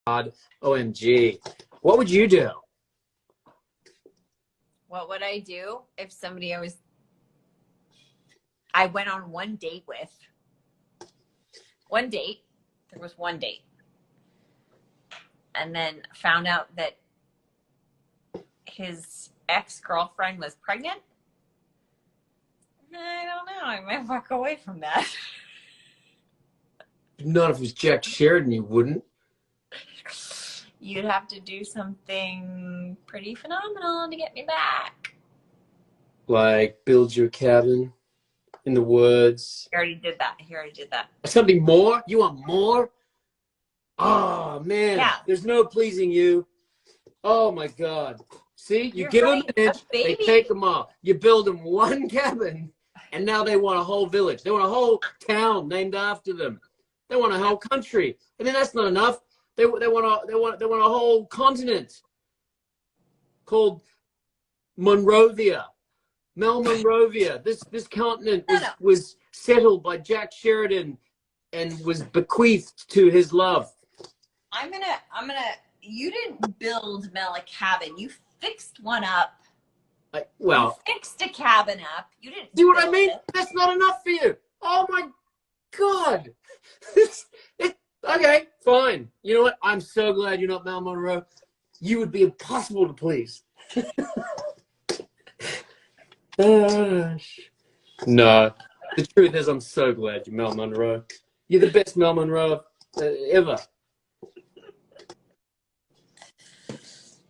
OMG. What would you do? What would I do if somebody I went on one date with? One date. There was one date. And then found out that his ex-girlfriend was pregnant? I don't know. I might walk away from that. Not if it was Jack Sheridan, you wouldn't. You'd have to do something pretty phenomenal to get me back. Like build your cabin in the woods. He already did that. Something more? You want more? Oh, man. Yeah. There's no pleasing you. Oh, my God. See, you You're give right, them an inch, they take them all. You build them one cabin, and now they want a whole village. They want a whole town named after them. They want a whole country. And then that's not enough. They want a whole continent called Monrovia. Mel Monrovia. This continent was settled by Jack Sheridan and was bequeathed to his love. I'm gonna you didn't build Mel a cabin. You fixed one up. You fixed a cabin up. You didn't see what I mean? That's not enough for you. Oh my God. Okay, fine. You know what? I'm so glad you're not Mel Monroe. You would be impossible to please. No. The truth is, I'm so glad you're Mel Monroe. You're the best Mel Monroe ever.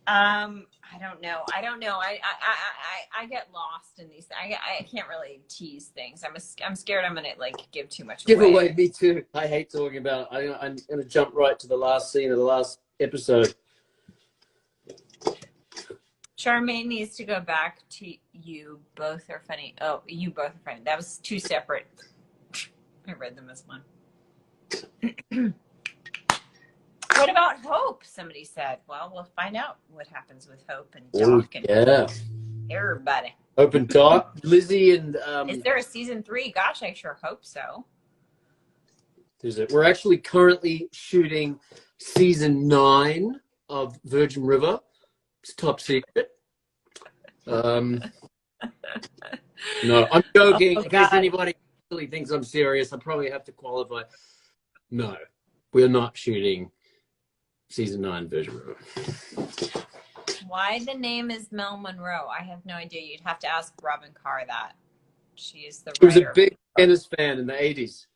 I don't know. I get lost in these. I can't really tease things. I'm scared I'm gonna give too much away. Give away. Me too. I hate talking about it. I'm gonna jump right to the last scene of the last episode. Charmaine needs to go back to You Both Are Funny. Oh, You Both Are Funny. That was two separate. I read them as one. What about Hope? Somebody said. Well, we'll find out what happens with Hope and Doc and everybody. Hope and Doc, Lizzie and. Is there a season 3? Gosh, I sure hope so. We're actually currently shooting season 9 of Virgin River. It's top secret. No, I'm joking. In case anybody really thinks I'm serious, I probably have to qualify. No, we're not shooting season 9 Virgin River. Why the name is Mel Monroe? I have no idea. You'd have to ask Robin Carr that. She is the writer. She was a big tennis fan in the 80s.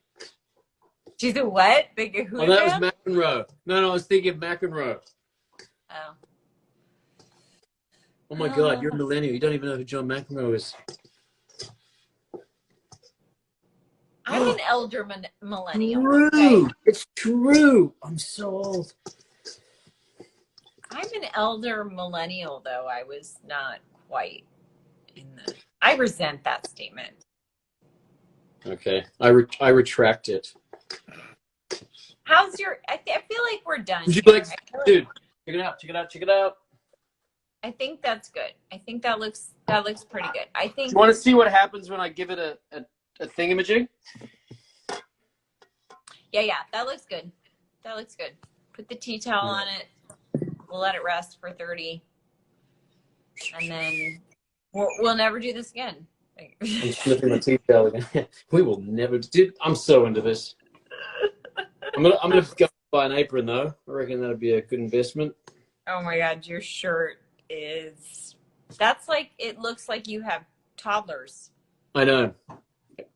She's a what? Big who? Oh, that was McEnroe. No, I was thinking of McEnroe. Oh. Oh my God, you're a millennial. You don't even know who John McEnroe is. I'm an elder millennial. True. Okay? It's true. I'm so old. I'm an elder millennial, though. I was not quite in the... I resent that statement. Okay. I retract it. How's your... I feel like we're done. Would you like... Dude, check it out. I think that's good. I think that looks pretty good. I think... You want to see what happens when I give it a thingamajig? Yeah, that looks good. That looks good. Put the tea towel on it. We'll let it rest for 30. And then we'll never do this again. I'm sniffing my tea towel again. We will never... Dude, I'm so into this. I'm gonna go buy an apron, though. I reckon that'd be a good investment. Oh, my God. Your shirt is... That's like... It looks like you have toddlers. I know.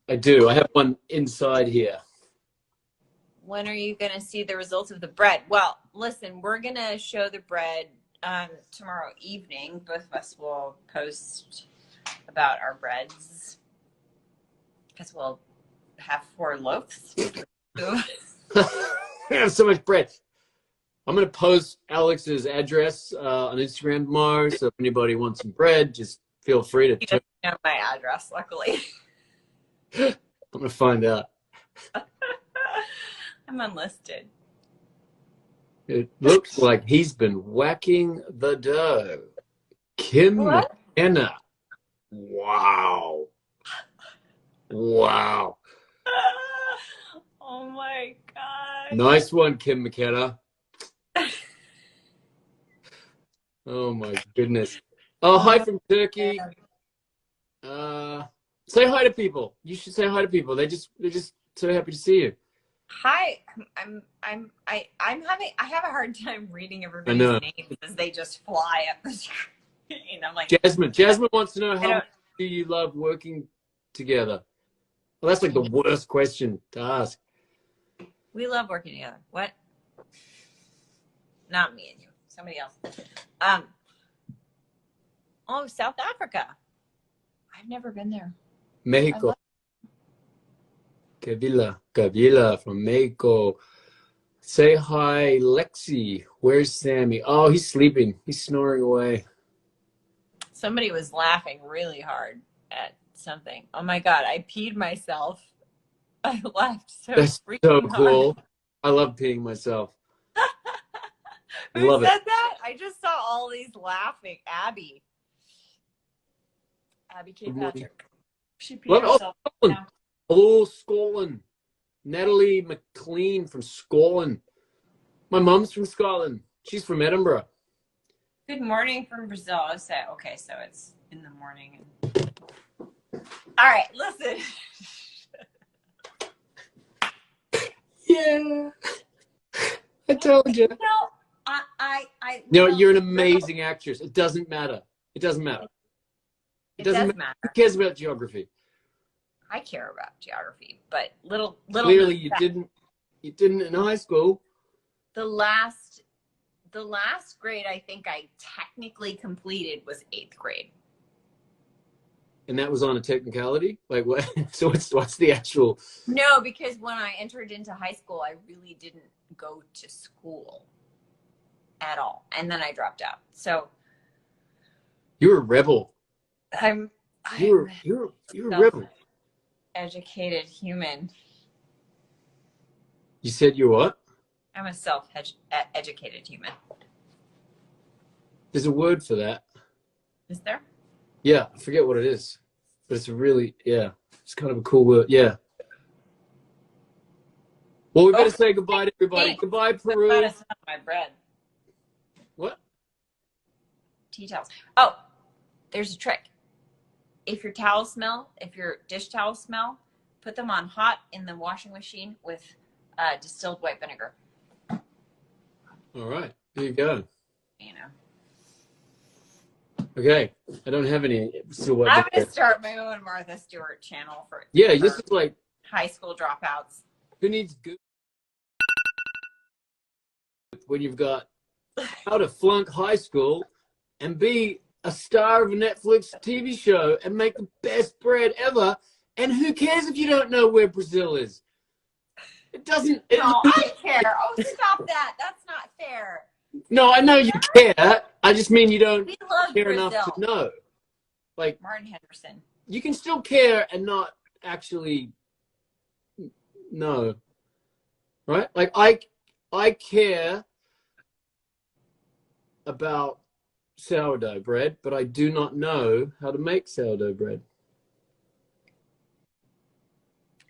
I do. I have one inside here. When are you going to see the results of the bread? Well, listen, we're going to show the bread tomorrow evening. Both of us will post about our breads because we'll have 4 loaves. I have so much bread. I'm going to post Alex's address on Instagram tomorrow. So if anybody wants some bread, just feel free to... He doesn't know my address, luckily. I'm going to find out. I'm unlisted. It looks like he's been whacking the dough. Kim McKenna. Wow. Wow. Oh my God. Nice one, Kim McKenna. Oh my goodness. Oh, hi from Turkey. Say hi to people. You should say hi to people. They're just so happy to see you. Hi, I have a hard time reading I everybody's know. names as they just fly up the screen. I'm like, Jasmine wants to know I how don't. much do you love working together? Well, that's like the worst question to ask. We love working together. What? Not me and you. Somebody else. Oh, South Africa. I've never been there. Mexico. Kavila from Mexico. Say hi, Lexi. Where's Sammy? Oh, he's sleeping. He's snoring away. Somebody was laughing really hard at something. Oh my God, I peed myself. I laughed so That's freaking so hard. cool. I love peeing myself. Who Love said it. that? I just saw all these laughing. Abby K. Patrick. She peed Love it. Oh, herself. Scotland. Hello, Scotland. Natalie McLean from Scotland. My mum's from Scotland. She's from Edinburgh. Good morning from Brazil. I say, okay, so it's in the morning. All right, listen. Yeah. I told you. No, You know, you're an amazing actress. It doesn't matter. It doesn't matter. It does matter. Who cares about geography? I care about geography, but little. Clearly, you didn't. You didn't in high school. The last grade I think I technically completed was 8th grade. And that was on a technicality? Like what? So what's the actual? No, because when I entered into high school, I really didn't go to school at all, and then I dropped out. So You're a rebel. I'm You're a rebel. Educated human. You said you're what? I'm a self-educated human. There's a word for that. Is there? Yeah, I forget what it is, but it's it's kind of a cool word. Yeah. Well, we better say goodbye to everybody. Hey, Goodbye, Peru. My bread. What? Tea towels. Oh, there's a trick. If your dish towels smell, put them on hot in the washing machine with distilled white vinegar. All right, there you go. You know. Okay, I don't have any. I'm gonna start my own Martha Stewart channel for this is like high school dropouts. who needs good when you've got how to flunk high school and be a star of a Netflix TV show and make the best bread ever. And who cares if you don't know where Brazil is? It doesn't. No, I care. Oh, stop that. That's not fair. No, I know you care. I just mean you don't care Brazil. enough to know. Like Martin Henderson. You can still care and not actually know. Right? Like I care about sourdough bread, but I do not know how to make sourdough bread.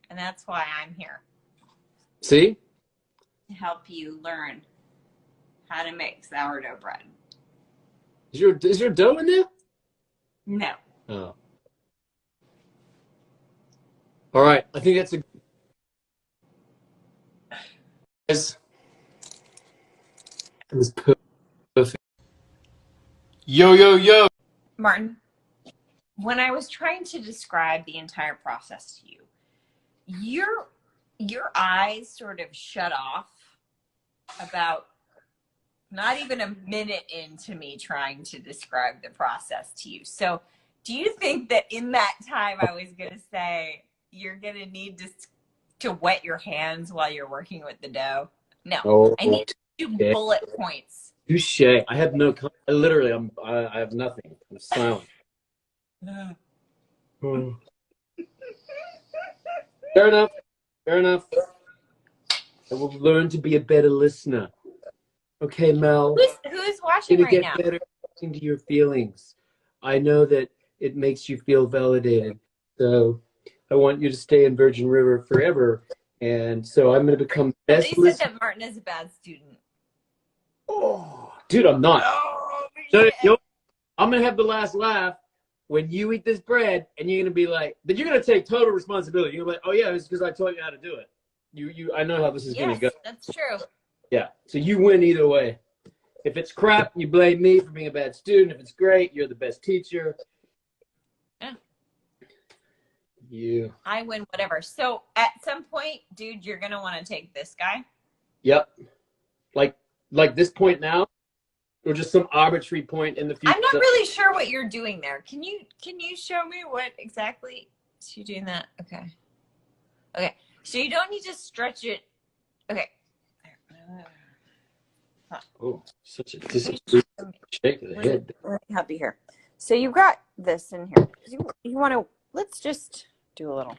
And that's why I'm here. See? To help you learn how to make sourdough bread. Is your dough in there? No. Oh. All right. I think that's a it was perfect. Yo. Martin, when I was trying to describe the entire process to you, your eyes sort of shut off about not even a minute into me trying to describe the process to you. So do you think that in that time I was going to say, you're going to need to wet your hands while you're working with the dough? No, I need to do bullet points. Touche. I have no, I have nothing. I'm silent. Fair enough. I will learn to be a better listener. Okay, Mel. Who's watching right now? Get better listening to your feelings. I know that it makes you feel validated. So I want you to stay in Virgin River forever. And so I'm going to become best listener. They said that Martin is a bad student. Oh, dude, I'm not. Oh, So I'm going to have the last laugh when you eat this bread, and you're going to be like, but you're going to take total responsibility. You're going to be like, oh, yeah, it's because I taught you how to do it. I know how this is going to go. That's true. Yeah. So you win either way. If it's crap, you blame me for being a bad student. If it's great, you're the best teacher. Yeah. I win whatever. So at some point, dude, you're going to want to take this guy. Yep. Like this point now, or just some arbitrary point in the future? I'm not really sure what you're doing there. Can you show me what exactly you're doing that? Okay. Okay. So you don't need to stretch it. Okay. Oh, such a disappointing shake of the head. Let me help you here. So you've got this in here. You want to, let's just do a little.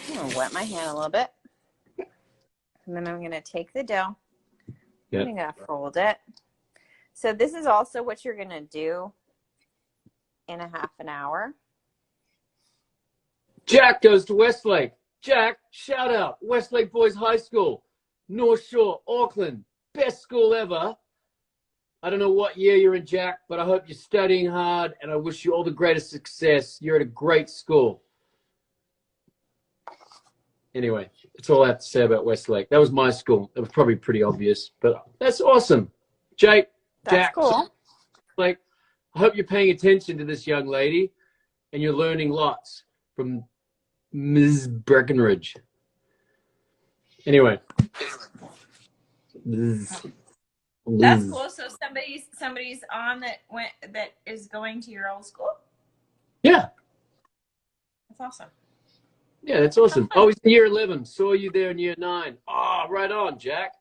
I'm going to wet my hand a little bit. And then I'm going to take the dough. Yeah. I'm going to fold it. So this is also what you're going to do in a half an hour. Jack goes to Westlake. Jack, shout out. Westlake Boys High School, North Shore, Auckland. Best school ever. I don't know what year you're in, Jack, but I hope you're studying hard, and I wish you all the greatest success. You're at a great school. Anyway, that's all I have to say about Westlake. That was my school. It was probably pretty obvious, but that's awesome. Jake, Jack, that's cool. Like, I hope you're paying attention to this young lady, and you're learning lots from Ms. Breckenridge. Anyway. That's cool. So somebody's on that is going to your old school? Yeah. That's awesome. Yeah, that's awesome. Oh, he's in year 11. Saw you there in year 9. Oh, right on, Jack.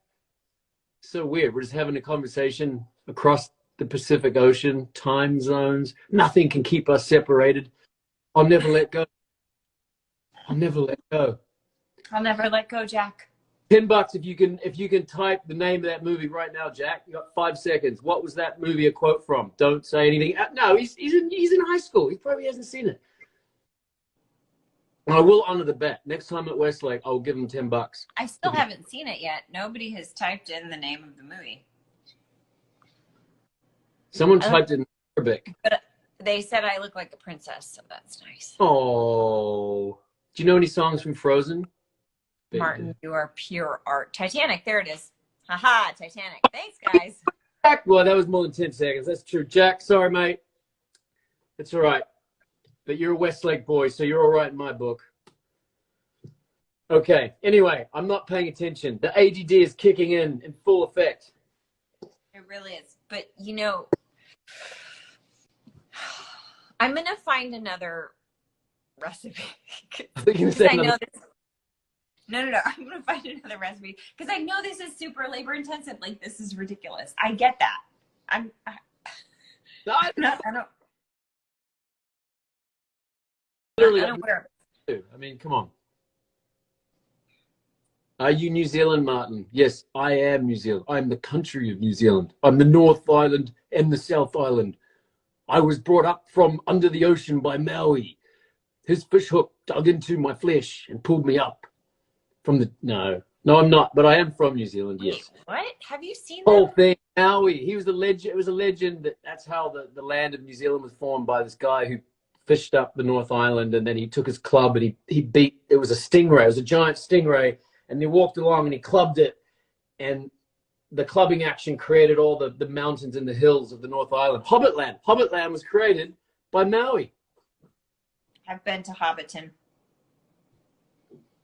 So weird. We're just having a conversation across the Pacific Ocean, time zones. Nothing can keep us separated. I'll never let go. I'll never let go. I'll never let go, Jack. $10 if you can type the name of that movie right now, Jack. You got 5 seconds. What was that movie a quote from? Don't say anything. No, he's in high school. He probably hasn't seen it. I will honor the bet. Next time at Westlake, I'll give him $10. I still haven't seen it yet. Nobody has typed in the name of the movie. Someone typed in Arabic. But they said I look like a princess, so that's nice. Oh. Do you know any songs from Frozen? Martin, you are pure art. Titanic, there it is. Haha, Titanic. Thanks, guys. Jack, well, that was more than 10 seconds. That's true. Jack, sorry, mate. It's all right. But you're a Westlake boy, so you're all right in my book. Okay. Anyway, I'm not paying attention. The ADD is kicking in full effect. It really is. But, you know, I'm going to find another recipe. I know this. No. I'm going to find another recipe because I know this is super labor intensive. Like, this is ridiculous. I get that. I mean, come on. Are you New Zealand, Martin? Yes, I am New Zealand. I'm the country of New Zealand. I'm the North Island and the South Island. I was brought up from under the ocean by Maui. His fish hook dug into my flesh and pulled me up from the... No, I'm not, but I am from New Zealand, yes. Wait, what? Have you seen whole thing? Maui. He was a legend. It was a legend that's how the land of New Zealand was formed, by this guy who fished up the North Island, and then he took his club and he beat... It was a stingray. It was a giant stingray, and he walked along and he clubbed it, and the clubbing action created all the mountains and the hills of the North Island. Hobbitland. Hobbitland was created by Maui. I've been to Hobbiton.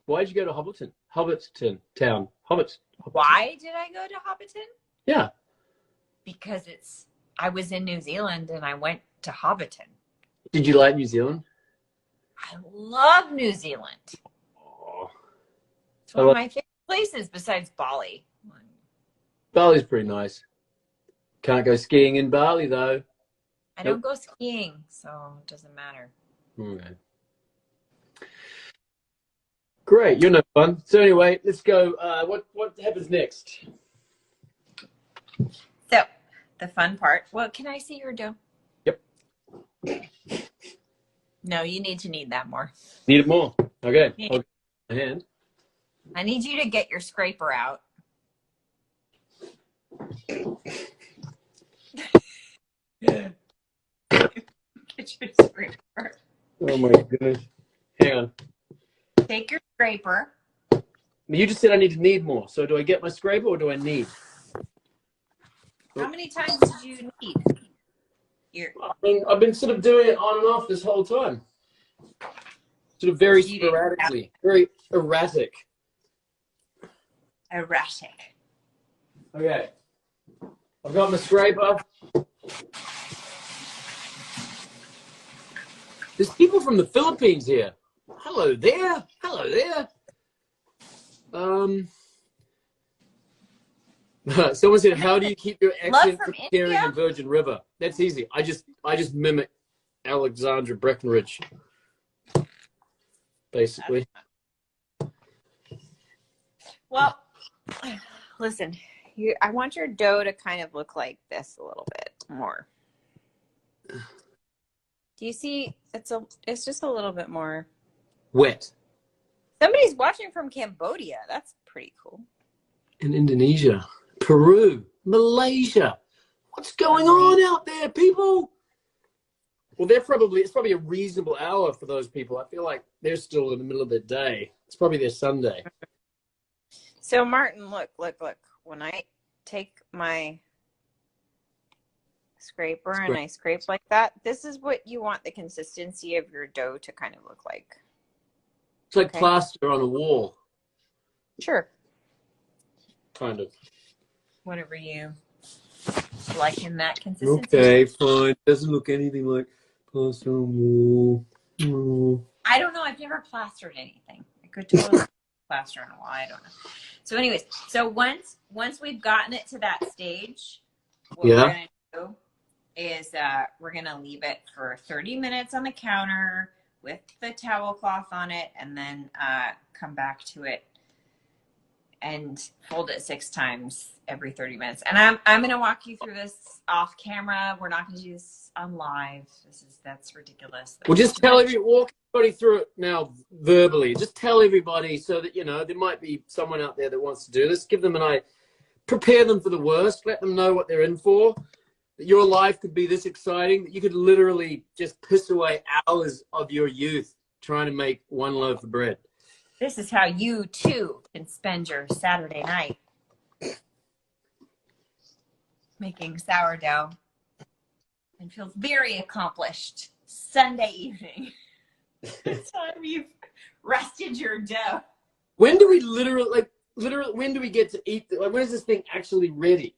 Why did you go to Hobbiton? Hobbiton town. Why did I go to Hobbiton? Yeah. Because I was in New Zealand and I went to Hobbiton. Did you like New Zealand? I love New Zealand. Oh. It's one of my favorite places besides Bali. Bali's pretty nice. Can't go skiing in Bali, though. I don't go skiing, so it doesn't matter. Okay. Great, you're no fun. So anyway, let's go. What happens next? So, the fun part. Well, can I see your dough? Yep. No, you need that more. Need it more. Okay. I'll get my hand. I need you to get your scraper out. your scraper. Oh my goodness. Hang on. Take your scraper. You just said I need to knead more. So do I get my scraper or do I knead? How many times did you knead? I've been sort of doing it on and off this whole time. Sort of very sporadically. Very erratic. Erratic. Okay. I've got my scraper. There's people from the Philippines here. Hello there. Hello there. Someone said, "How do you keep your accent from appearing in Virgin River?" That's easy. I just mimic Alexandra Breckenridge, basically. Well, listen, I want your dough to kind of look like this a little bit more. Do you see? It's just a little bit more Wet. Somebody's watching from Cambodia. That's pretty cool. In Indonesia, Peru, Malaysia. What's going on out there, people? Well, it's probably a reasonable hour for those people. I feel like they're still in the middle of their day. It's probably their Sunday. So, Martin, look. When I take my scraper and I scrape like that, this is what you want the consistency of your dough to kind of look like. It's like plaster on a wall. Sure. Kind of. Whatever you like in that consistency. Okay, fine. Doesn't look anything like plaster on a wall. Oh. I don't know. I've never plastered anything. I could totally plaster on a wall. I don't know. So anyways, once we've gotten it to that stage, what we're going to do is we're going to leave it for 30 minutes on the counter with the towel cloth on it, and then come back to it and fold it 6 times every 30 minutes. And I'm going to walk you through this off camera. We're not going to do this on live. That's ridiculous. Well, just walk everybody through it now verbally. Just tell everybody so that, there might be someone out there that wants to do this. Give them prepare them for the worst. Let them know what they're in for. That your life could be this exciting that you could literally just piss away hours of your youth trying to make one loaf of bread. This is how you too can spend your Saturday night making sourdough and feel very accomplished Sunday evening. It's time you've rested your dough. When do we literally, when do we get to eat? When is this thing actually ready?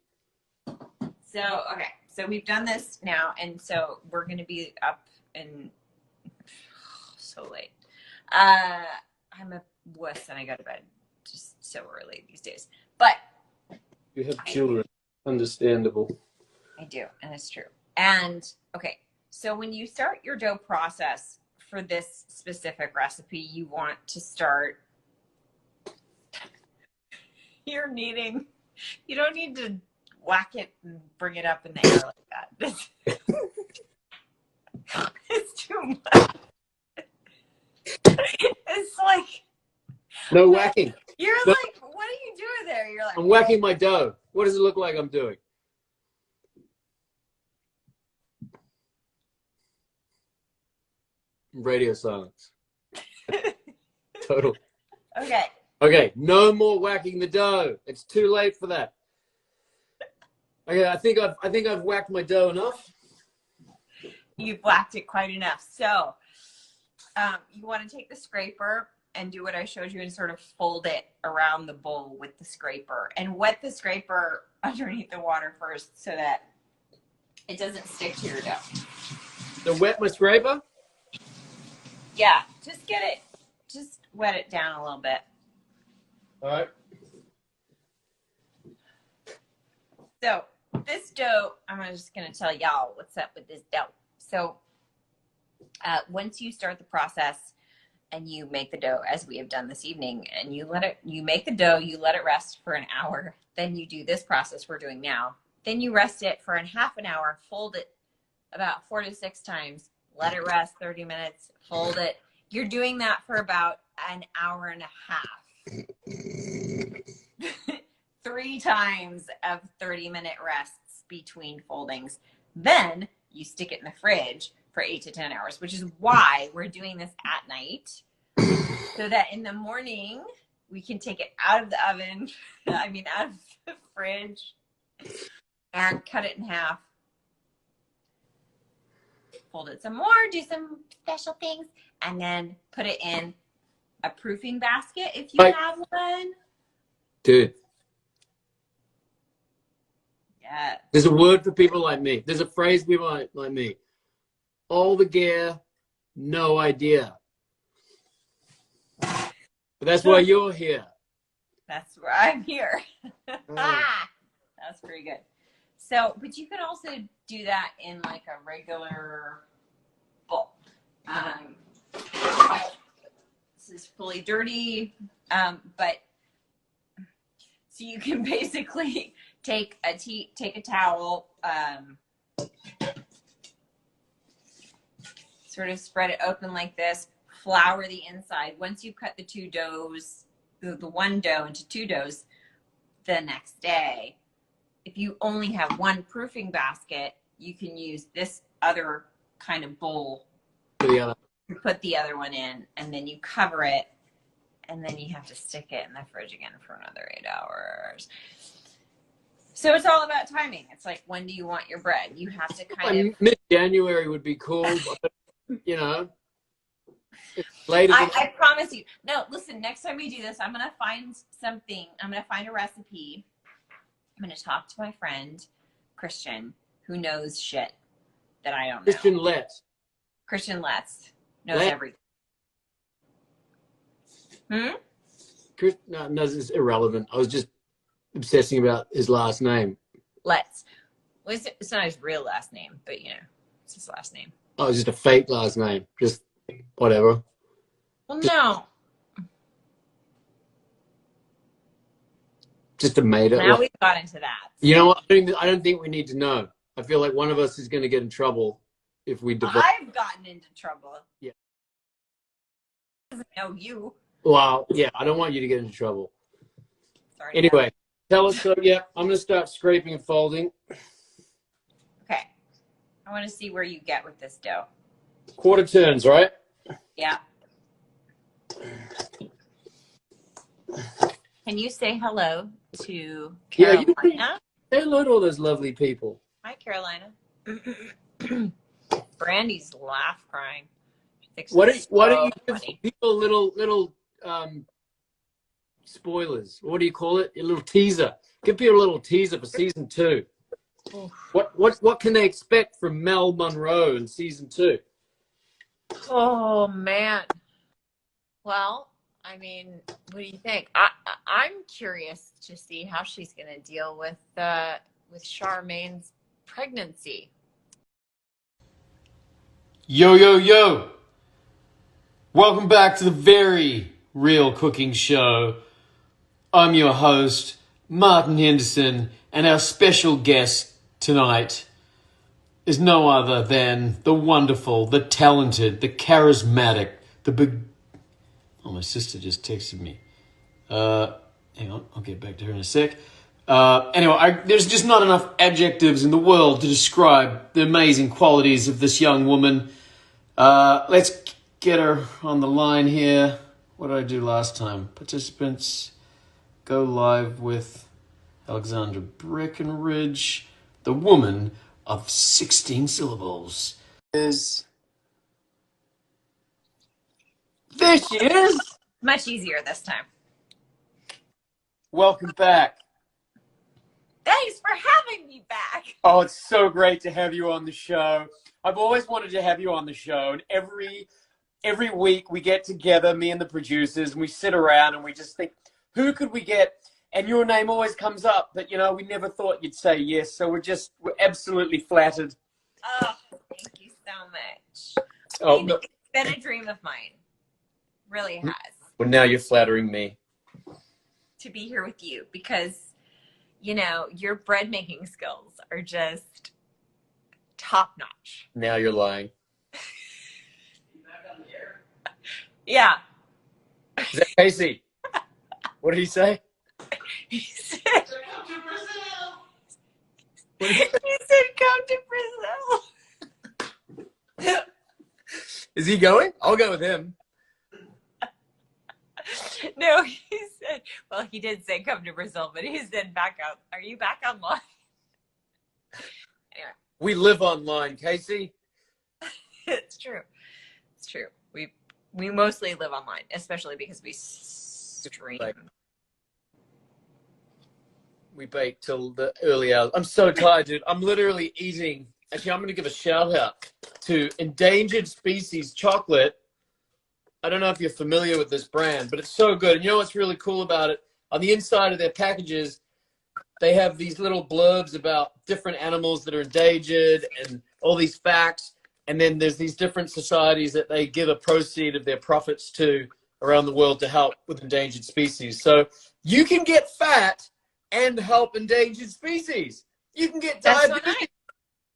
So we've done this now, and so we're going to be up and so late. I'm a wuss and I go to bed just so early these days. But you have children. Understandable. I do, and it's true. And so when you start your dough process for this specific recipe, you want to start. You're kneading. You don't need to whack it and bring it up in the air like that. It's too much. It's like no whacking. You're like, what are you doing there? You're like, I'm whacking my dough. What does it look like I'm doing? Radio silence. Total. Okay, no more whacking the dough. It's too late for that. Okay, I think I've whacked my dough enough. You've whacked it quite enough. So you want to take the scraper and do what I showed you and sort of fold it around the bowl with the scraper and wet the scraper underneath the water first so that it doesn't stick to your dough. So wet my scraper? Yeah, just wet it down a little bit. All right. So this dough, I'm just going to tell y'all what's up with this dough. So once you start the process and you make the dough as we have done this evening, and you make the dough, you let it rest for an hour. Then you do this process we're doing now. Then you rest it for half an hour, fold it about 4 to 6 times, let it rest 30 minutes, fold it. You're doing that for about an hour and a half. 3 times of 30-minute rests between foldings. Then you stick it in the fridge for 8 to 10 hours, which is why we're doing this at night, so that in the morning we can take it out of the oven, out of the fridge, and cut it in half. Fold it some more, do some special things, and then put it in a proofing basket if you have one. Dude. Yeah. There's a word for people like me. There's a phrase for people like me. All the gear, no idea. But that's why you're here. That's where I'm here. That's pretty good. So, but you can also do that in like a regular bowl. This is fully dirty, but so you can basically take a towel, sort of spread it open like this, flour the inside. Once you cut the two doughs, the one dough into two doughs the next day, if you only have one proofing basket, you can use this other kind of bowl to put the other one in, and then you cover it, and then you have to stick it in the fridge again for another 8 hours. So it's all about timing. It's like, when do you want your bread? You have to kind of... Mid-January would be cool, but, you know, later. I promise you. No, listen, next time we do this, I'm going to find something. I'm going to find a recipe. I'm going to talk to my friend, Christian, who knows shit that I don't know. Christian Letts knows everything. No, it's irrelevant. I was just obsessing about his last name. Letts. Well, it's not his real last name, but, you know, it's his last name. Oh, it's just a fake last name. Just whatever. Well, no. Just a made up. Now we've got into that. You know what? I don't think we need to know. I feel like one of us is going to get in trouble if we divorce. I've gotten into trouble. Yeah. Doesn't know you. Well, yeah, I don't want you to get into trouble. Sorry. Anyway, tell us. So, yeah, I'm going to start scraping and folding. Okay. I want to see where you get with this dough. Quarter turns, right? Yeah. Can you say hello to Carolina? Yeah, say hello to all those lovely people. Hi, Carolina. Brandy's laugh crying. Why don't you give people little spoilers? What do you call it? A little teaser. Give people a little teaser for season 2. Oof. What can they expect from Mel Monroe in season 2? Oh man. Well, I mean, what do you think? I'm curious to see how she's going to deal with Charmaine's pregnancy. Yo, yo, yo. Welcome back to the Very Real Cooking Show. I'm your host, Martin Henderson, and our special guest tonight is no other than the wonderful, the talented, the charismatic, the big... Oh, my sister just texted me. Hang on, I'll get back to her in a sec. Anyway, there's just not enough adjectives in the world to describe the amazing qualities of this young woman. Let's get her on the line here. What did I do last time? Participants, go live with Alexandra Breckenridge, the woman of 16 syllables. There she is. Much easier this time. Welcome back. Thanks for having me back. Oh, it's so great to have you on the show. I've always wanted to have you on the show, and every week we get together, me and the producers, and we sit around and we just think, who could we get? And your name always comes up, but, you know, we never thought you'd say yes, so we're absolutely flattered. Oh, thank you so much. Oh, no. It's been a dream of mine. Really has. Well, now you're flattering me. To be here with you, because, you know, your bread making skills are just top notch. Now you're lying. Yeah. Is that Casey? What did he say? He said, come to Brazil. He said, come to Brazil. Is he going? I'll go with him. No, he said, well, he did say come to Brazil, but he said back out. Are you back online? Anyway. We live online, Casey. It's true. It's true. We mostly live online, especially because we stream. We bake till the early hours. I'm so tired, dude. I'm literally eating. Actually, I'm going to give a shout out to Endangered Species Chocolate. I don't know if you're familiar with this brand, but it's so good. And you know what's really cool about it? On the inside of their packages, they have these little blurbs about different animals that are endangered and all these facts. And then there's these different societies that they give a proceed of their profits to around the world to help with endangered species. So you can get fat and help endangered species. You can get diabetes. So nice.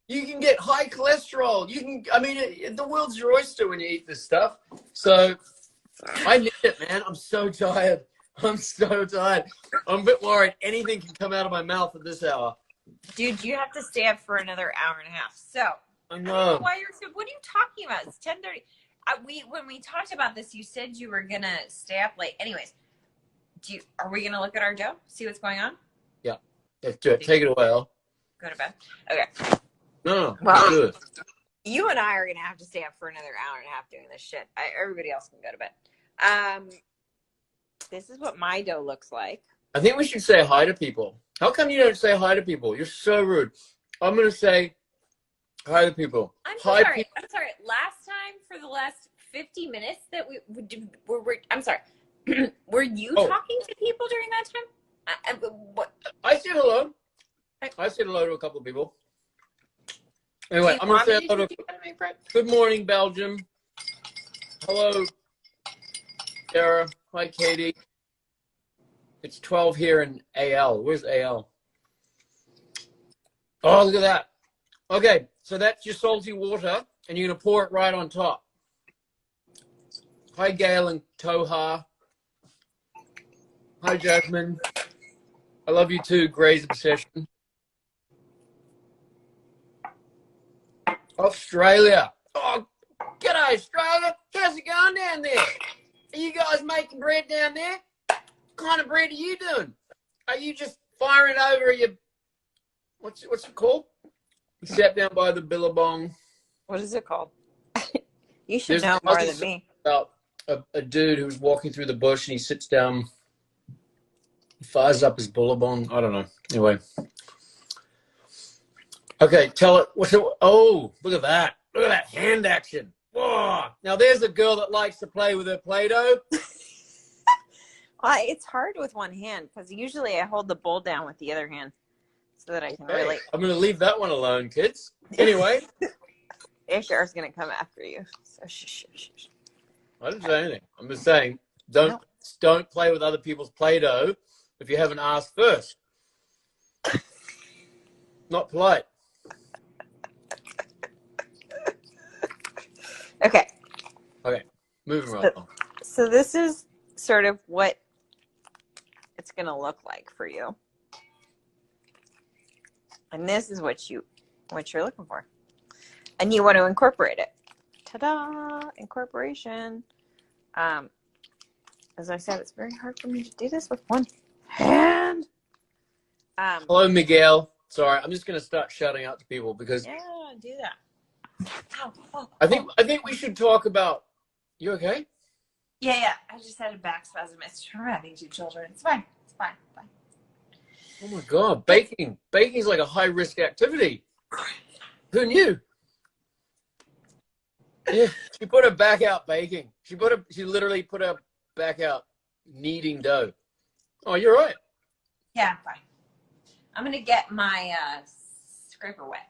You can get high cholesterol. You can, I mean, the world's your oyster when you eat this stuff. So I need it, man. I'm so tired. I'm so tired. I'm a bit worried anything can come out of my mouth at this hour. Dude, you have to stay up for another hour and a half. So I know. I don't know why you're so, what are you talking about? It's 10:30. When we talked about this, you said you were gonna stay up late. Anyways, are we gonna look at our dough? See what's going on? Yeah. Take it away, Al. Go to bed. Okay. No, well, good. You and I are going to have to stay up for another hour and a half doing this shit. Everybody else can go to bed. This is what my dough looks like. I think we should say hi to people. How come you don't say hi to people? You're so rude. I'm going to say hi to people. I'm sorry. I'm sorry. Last time for the last 50 minutes that I'm sorry. Were you talking to people during that time? What? I said hello. I said hello to a couple of people. Anyway, I'm going to say hello to good morning, Belgium. Hello, Sarah. Hi, Katie. It's 12 here in AL. Where's AL? Oh, look at that. Okay, so that's your salty water, and you're going to pour it right on top. Hi, Gail and Toha. Hi, Jasmine. I love you too, Gray's Obsession. Australia. Oh, g'day, Australia. How's it going down there? Are you guys making bread down there? What kind of bread are you doing? Are you just firing over your, what's it called? You sat down by the billabong. What is it called? You should know more than me. About a dude who's walking through the bush and he sits down, fires up his billabong. I don't know. Anyway. Okay, tell it. Oh, look at that. Look at that hand action. Whoa. Now, there's a girl that likes to play with her Play-Doh. Well, it's hard with one hand because usually I hold the bowl down with the other hand so that I can really. I'm going to leave that one alone, kids. Anyway. HR's going to come after you. So shh. I didn't say anything. I'm just saying, don't play with other people's Play-Doh if you haven't asked first. Not polite. Okay. Moving right on. So this is sort of what it's going to look like for you. And this is what you're looking for. And you want to incorporate it. Ta-da! Incorporation. As I said, it's very hard for me to do this with one hand. Hello, Miguel. Sorry, I'm just going to start shouting out to people because do that. Ow. I think we should talk about. You okay? Yeah. I just had a back spasm. It's from having two children. It's fine. Oh my God, baking is like a high risk activity. Who knew? Yeah, she put her back out baking. She literally put her back out kneading dough. Oh, you're right. Yeah, I'm fine. I'm gonna get my scraper wet.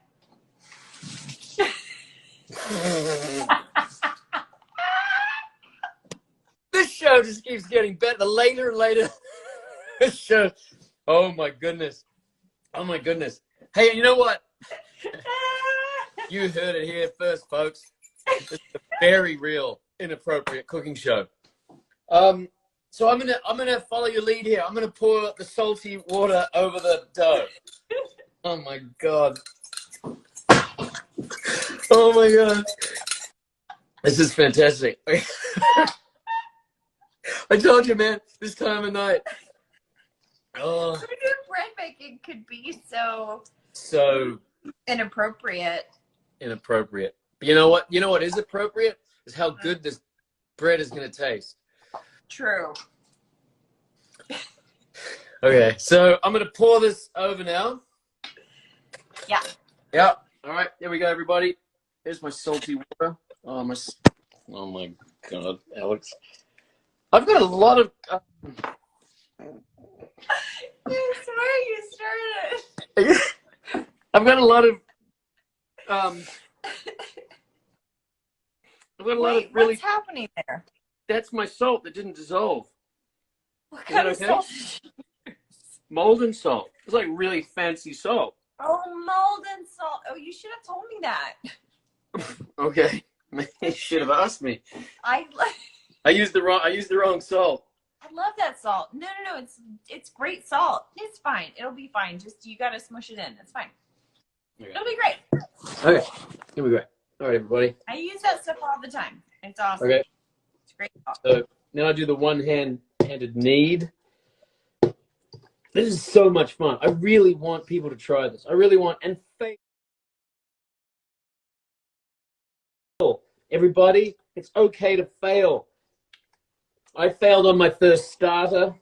This show just keeps getting better. The later and later this show. Oh my goodness. Hey, you know what? You heard it here first, folks. It's a very real, inappropriate cooking show. So I'm gonna follow your lead here. I'm gonna pour the salty water over the dough. Oh my God. Oh my God. This is fantastic. I told you, man, this time of night. Oh, Who knew bread making could be so inappropriate? Inappropriate. But you know what? You know what is appropriate? Is how good this bread is going to taste. True. Okay, so I'm going to pour this over now. Yeah. Yeah. All right, there we go, everybody. Here's my salty water. Oh my God, Alex. I've got a lot of... I swear you started. I've got a lot of... I've got a lot of really... What's happening there? That's my salt that didn't dissolve. What Is kind that of okay? salt? Molten salt. It's like really fancy salt. Oh, molten salt. Oh, you should have told me that. Okay. You should have asked me. I used the wrong salt. love that salt. No. It's great salt. It's fine. It'll be fine. Just you gotta smush it in. It's fine. Okay. It'll be great. Okay. Here we go. All right, everybody. I use that stuff all the time. It's awesome. Okay. It's great salt. So now I do the one-handed knead. This is so much fun. I really want people to try this. I really want and fail. Everybody, it's okay to fail. I failed on my first starter.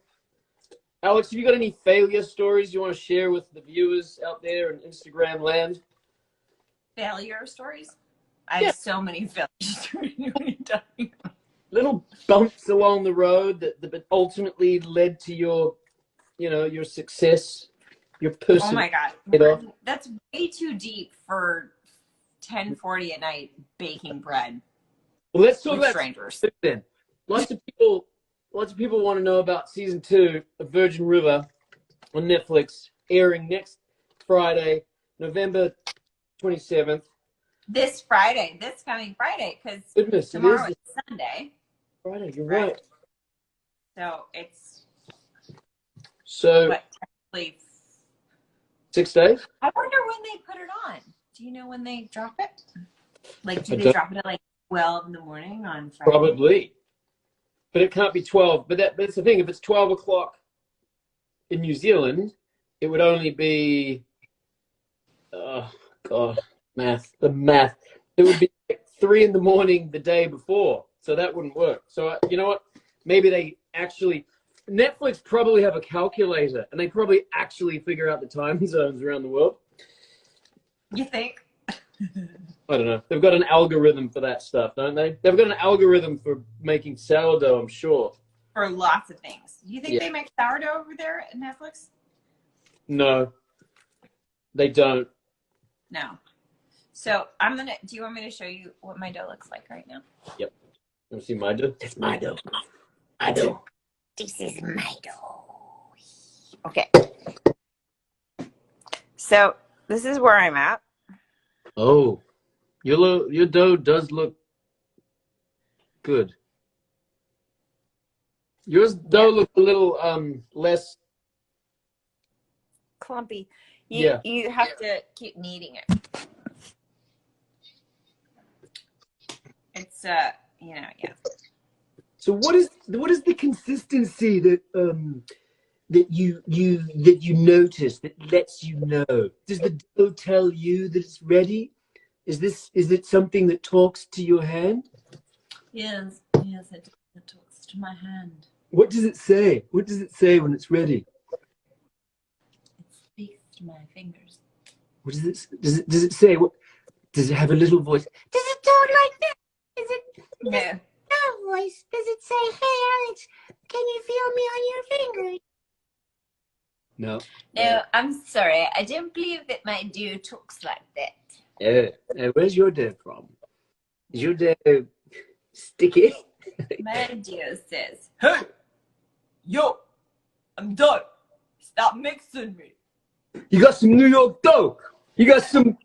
Alex, have you got any failure stories you want to share with the viewers out there in Instagram land? Failure stories? I have so many failure stories. What are you talking about? Little bumps along the road that ultimately led to your success, your person. Oh my God. That's way too deep for 10:40 at night baking bread. Well, let's talk about strangers then. Lots of people want to know about season 2 of Virgin River on Netflix, airing next Friday, November 27th. This coming Friday, because tomorrow is Sunday. Friday, you're right. So it's technically 6 days. I wonder when they put it on. Do you know when they drop it? Like, do they drop it at like 12 in the morning on Friday? Probably. But it can't be 12. But that's the thing. If it's 12 o'clock in New Zealand, it would only be, oh, God, the math. It would be like 3 in the morning the day before. So that wouldn't work. So you know what? Maybe they actually, Netflix probably have a calculator, and they probably actually figure out the time zones around the world. You think? I don't know. They've got an algorithm for that stuff, don't they? They've got an algorithm for making sourdough, I'm sure. For lots of things. You think they make sourdough over there at Netflix? No, they don't. No. So do you want me to show you what my dough looks like right now? Yep. You want to see my dough? That's my dough. My dough. This is my dough. Okay. So this is where I'm at. Oh, your dough does look good. Yours dough looks a little less clumpy. You have to keep kneading it. It's So what is the consistency that you notice that lets you know? Does the dough tell you that it's ready? Is it something that talks to your hand? Yes, it talks to my hand. What does it say? What does it say when it's ready? It speaks to my fingers. What does it say? What does it have a little voice? Does it talk like that? Is it no voice? Does it say, "Hey Alex, can you feel me on your fingers"? No. No, I'm sorry. I don't believe that my dough talks like that. Yeah. Where's your dough from? Is your dough sticky? My dough says, "Hey, yo, I'm done. Stop mixing me." You got some New York dough. You got some.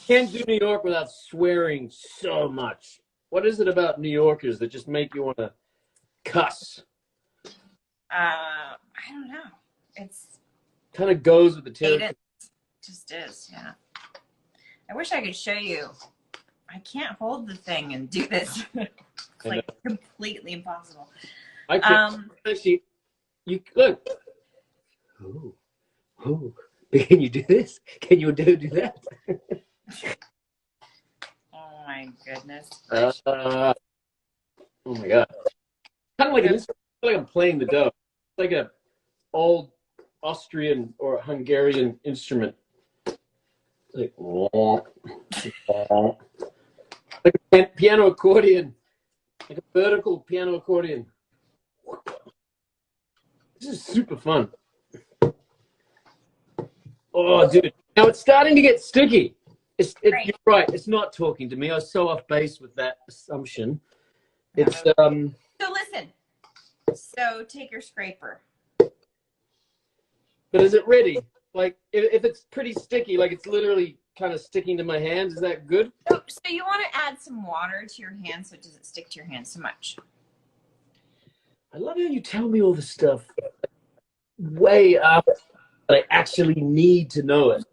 Can't do New York without swearing so much. What is it about New Yorkers that just make you want to cuss? I don't know. It's kind of goes with the territory. It just is, yeah. I wish I could show you. I can't hold the thing and do this. It's like completely impossible. I can actually. You look. Oh, can you do this? Can you do that? Oh my goodness. Oh my god! Kind of like an instrument. I feel like I'm playing the dough. It's like a old Austrian or Hungarian instrument. Like, like a piano accordion, like a vertical piano accordion. This is super fun. Oh, dude. Now it's starting to get sticky. You're right. It's not talking to me. I was so off base with that assumption. It's So listen. So take your scraper. But is it ready? Like, if it's pretty sticky, like it's literally kind of sticking to my hands, is that good? So you want to add some water to your hand so it doesn't stick to your hand so much. I love how you tell me all this stuff way after I actually need to know it.